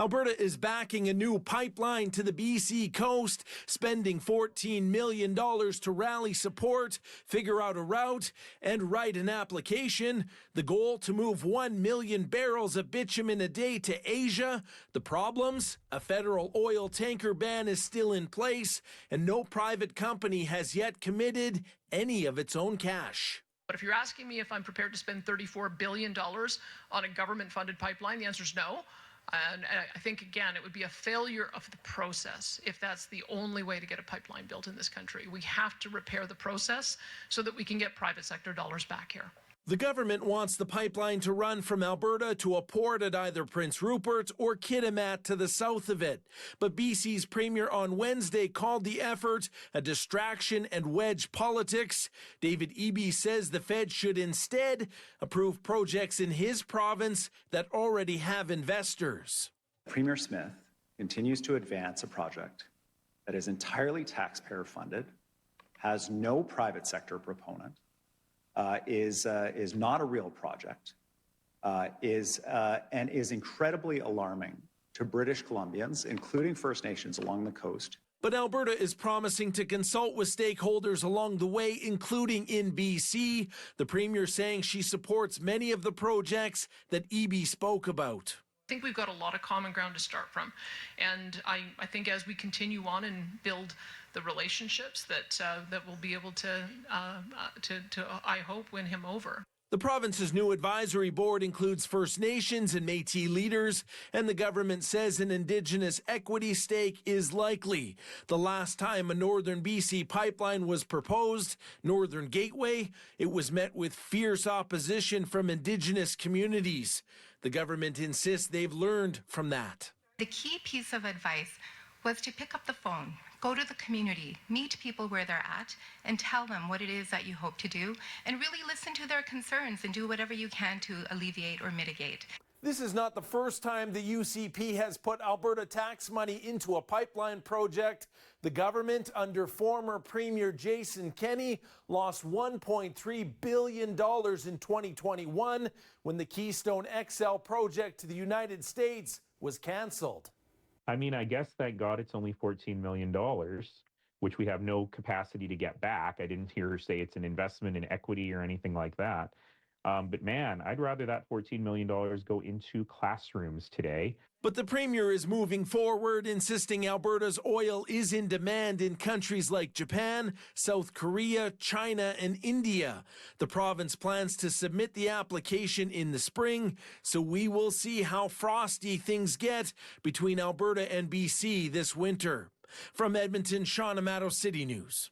Alberta is backing a new pipeline to the BC coast, spending $14 million to rally support, figure out a route, and write an application. The goal to move 1 million barrels of bitumen a day to Asia. The problems? A federal oil tanker ban is still in place, and no private company has yet committed any of its own cash. But if you're asking me if I'm prepared to spend $34 billion on a government-funded pipeline, the answer is no. And I think, again, it would be a failure of the process if that's the only way to get a pipeline built in this country. We have to repair the process so that we can get private sector dollars back here. The government wants the pipeline to run from Alberta to a port at either Prince Rupert or Kitimat to the south of it. But BC's Premier on Wednesday called the effort a distraction and wedge politics. David Eby says the Fed should instead approve projects in his province that already have investors. Premier Smith continues to advance a project that is entirely taxpayer funded, has no private sector proponent, is not a real project, and is incredibly alarming to British Columbians, including First Nations along the coast. But Alberta is promising to consult with stakeholders along the way, including in BC. The Premier saying she supports many of the projects that Eby spoke about. I think we've got a lot of common ground to start from. And I think as we continue on and build the relationships that will be able to, I hope, win him over. The province's new advisory board includes First Nations and Métis leaders, and the government says an Indigenous equity stake is likely. The last time a northern BC pipeline was proposed, Northern Gateway, it was met with fierce opposition from Indigenous communities. The government insists they've learned from that. The key piece of advice was to pick up the phone, go to the community, meet people where they're at, and tell them what it is that you hope to do, and really listen to their concerns and do whatever you can to alleviate or mitigate. This is not the first time the UCP has put Alberta tax money into a pipeline project. The government, under former Premier Jason Kenney, lost $1.3 billion in 2021 when the Keystone XL project to the United States was canceled. I mean, I guess thank God it's only $14 million, which we have no capacity to get back. I didn't hear her say it's an investment in equity or anything like that. But man, I'd rather that $14 million go into classrooms today. But the Premier is moving forward, insisting Alberta's oil is in demand in countries like Japan, South Korea, China, and India. The province plans to submit the application in the spring, so we will see how frosty things get between Alberta and BC this winter. From Edmonton, Sean Amato, City News.